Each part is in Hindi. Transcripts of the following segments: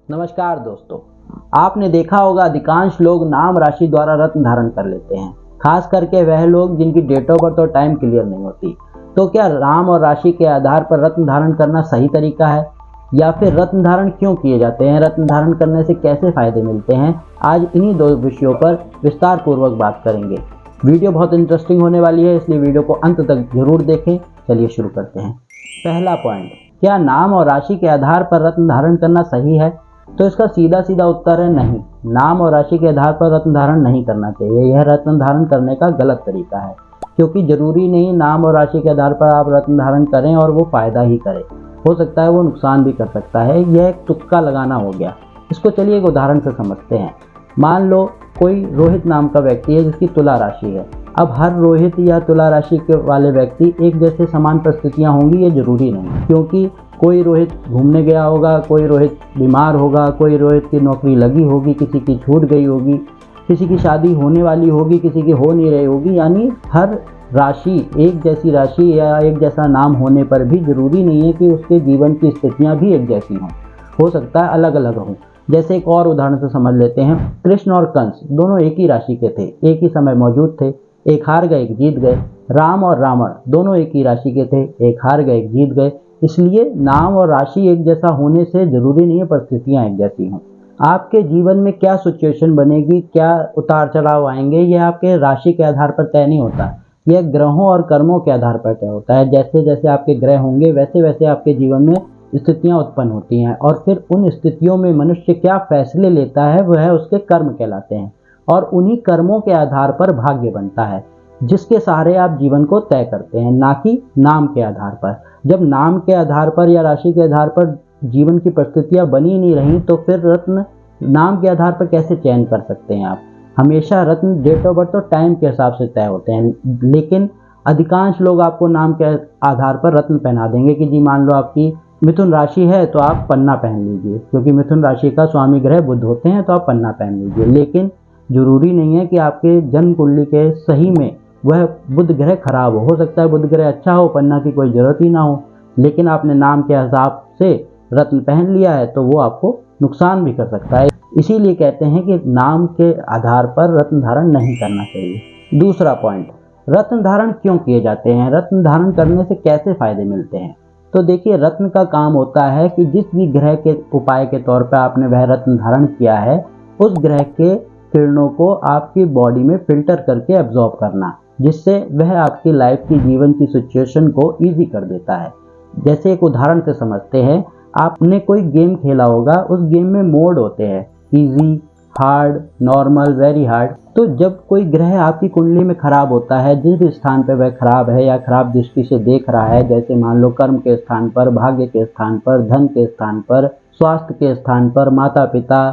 नमस्कार दोस्तों, आपने देखा होगा अधिकांश लोग नाम राशि द्वारा रत्न धारण कर लेते हैं, खास करके वह लोग जिनकी डेट ऑफ बर्थ और टाइम क्लियर नहीं होती। तो क्या नाम और राशि के आधार पर रत्न धारण करना सही तरीका है, या फिर रत्न धारण क्यों किए जाते हैं, रत्न धारण करने से कैसे फायदे मिलते हैं? आज इन्हीं दो विषयों पर विस्तार पूर्वक बात करेंगे। वीडियो बहुत इंटरेस्टिंग होने वाली है, इसलिए वीडियो को अंत तक जरूर देखें। चलिए शुरू करते हैं। पहला पॉइंट, क्या नाम और राशि के आधार पर रत्न धारण करना सही है? तो इसका सीधा सीधा उत्तर है नहीं। नाम और राशि के आधार पर रत्न धारण नहीं करना चाहिए। यह रत्न धारण करने का गलत तरीका है, क्योंकि जरूरी नहीं नाम और राशि के आधार पर आप रत्न धारण करें और वो फायदा ही करे। हो सकता है वो नुकसान भी कर सकता है। यह एक तुक्का लगाना हो गया। इसको चलिए एक उदाहरण से समझते हैं। मान लो कोई रोहित नाम का व्यक्ति है जिसकी तुला राशि है। अब हर रोहित या तुला राशि के वाले व्यक्ति एक जैसे समान परिस्थितियां होंगी, ये जरूरी नहीं, क्योंकि कोई रोहित घूमने गया होगा, कोई रोहित बीमार होगा, कोई रोहित की नौकरी लगी होगी, किसी की छूट गई होगी, किसी की शादी होने वाली होगी, किसी की हो नहीं रही होगी। यानी हर राशि, एक जैसी राशि या एक जैसा नाम होने पर भी जरूरी नहीं है कि उसके जीवन की स्थितियां भी एक जैसी हों। हो सकता है अलग अलग हों। जैसे एक और उदाहरण से समझ लेते हैं। कृष्ण और कंस दोनों एक ही राशि के थे, एक ही समय मौजूद थे, एक हार गए एक जीत गए। राम और रावण दोनों एक ही राशि के थे, एक हार गए एक जीत गए। इसलिए नाम और राशि एक जैसा होने से जरूरी नहीं है परिस्थितियां एक जैसी हों। आपके जीवन में क्या सिचुएशन बनेगी, क्या उतार चढ़ाव आएंगे, यह आपके राशि के आधार पर तय नहीं होता। यह ग्रहों और कर्मों के आधार पर तय होता है। जैसे जैसे आपके ग्रह होंगे वैसे वैसे आपके जीवन में स्थितियां उत्पन्न होती हैं, और फिर उन स्थितियों में मनुष्य क्या फैसले लेता है वह उसके कर्म कहलाते हैं। और उन्हीं कर्मों के आधार पर भाग्य बनता है, जिसके सहारे आप जीवन को तय करते हैं, ना कि नाम के आधार पर। जब नाम के आधार पर या राशि के आधार पर जीवन की परिस्थितियां बनी नहीं रही, तो फिर रत्न नाम के आधार पर कैसे चयन कर सकते हैं आप? हमेशा रत्न डेट ऑफ बर्थ और टाइम के हिसाब से तय होते हैं। लेकिन अधिकांश लोग आपको नाम के आधार पर रत्न पहना देंगे कि जी मान लो आपकी मिथुन राशि है तो आप पन्ना पहन लीजिए, क्योंकि मिथुन राशि का स्वामी ग्रह बुध होते हैं, तो आप पन्ना पहन लीजिए। लेकिन जरूरी नहीं है कि आपके जन्म कुंडली के सही में वह बुध ग्रह खराब हो सकता है बुध ग्रह अच्छा हो, पन्ना की कोई जरूरत ही ना हो। लेकिन आपने नाम के हिसाब से रत्न पहन लिया है तो वो आपको नुकसान भी कर सकता है। इसीलिए कहते हैं कि नाम के आधार पर रत्न धारण नहीं करना चाहिए। दूसरा पॉइंट, रत्न धारण क्यों किए जाते हैं, रत्न धारण करने से कैसे फायदे मिलते हैं? तो देखिए, रत्न का काम होता है कि जिस भी ग्रह के उपाय के तौर पर आपने वह रत्न धारण किया है, उस ग्रह के किरणों को आपकी बॉडी में फिल्टर करके एब्जॉर्ब करना, जिससे वह आपकी लाइफ की जीवन की सिचुएशन को इजी कर देता है। जैसे एक उदाहरण से समझते हैं। आपने कोई गेम खेला होगा, उस गेम में मोड होते हैं, easy, hard, normal, very hard. तो जब कोई ग्रह आपकी कुंडली में खराब होता है, जिस भी स्थान पर वह खराब है या खराब दृष्टि से देख रहा है, जैसे मान लो कर्म के स्थान पर, भाग्य के स्थान पर, धन के स्थान पर, स्वास्थ्य के स्थान पर, माता पिता,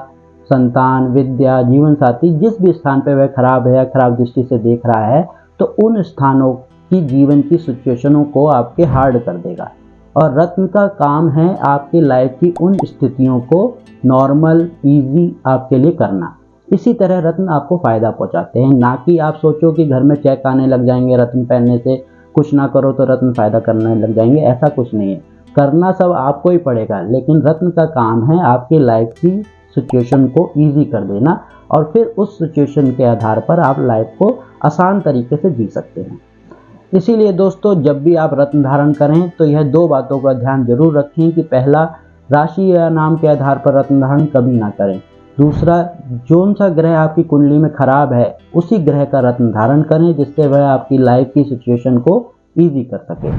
संतान, विद्या, जीवन साथी, जिस भी स्थान पर वह खराब है या खराब दृष्टि से देख रहा है, तो उन स्थानों की जीवन की सिचुएशनों को आपके हार्ड कर देगा। और रत्न का काम है आपकी लाइफ की उन स्थितियों को नॉर्मल, इजी आपके लिए करना। इसी तरह रत्न आपको फायदा पहुंचाते हैं, ना कि आप सोचो कि घर में चेक आने लग जाएंगे रत्न पहनने से, कुछ ना करो तो रत्न फायदा करने लग जाएंगे। ऐसा कुछ नहीं है, करना सब आपको ही पड़ेगा। लेकिन रत्न का काम है आपकी लाइफ की सिचुएशन को ईजी कर देना, और फिर उस सिचुएशन के आधार पर आप लाइफ को आसान तरीके से जी सकते हैं। इसीलिए दोस्तों, जब भी आप रत्न धारण करें तो यह दो बातों का ध्यान जरूर रखें कि पहला, राशि या नाम के आधार पर रत्न धारण कभी ना करें। दूसरा, जोन सा ग्रह आपकी कुंडली में खराब है उसी ग्रह का रत्न धारण करें, जिससे वह आपकी लाइफ की सिचुएशन को ईजी कर सके।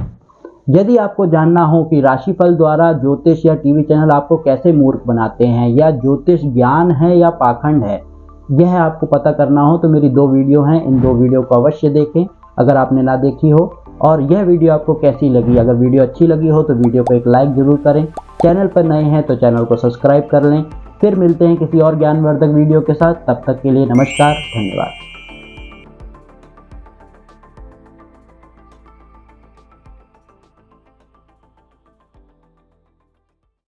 यदि आपको जानना हो कि राशिफल द्वारा ज्योतिष या टीवी चैनल आपको कैसे मूर्ख बनाते हैं, या ज्योतिष ज्ञान है या पाखंड है, यह आपको पता करना हो तो मेरी दो वीडियो हैं, इन दो वीडियो को अवश्य देखें अगर आपने ना देखी हो। और यह वीडियो आपको कैसी लगी? अगर वीडियो अच्छी लगी हो तो वीडियो को एक लाइक जरूर करें। चैनल पर नए हैं तो चैनल को सब्सक्राइब कर लें। फिर मिलते हैं किसी और ज्ञानवर्धक वीडियो के साथ। तब तक के लिए नमस्कार, धन्यवाद।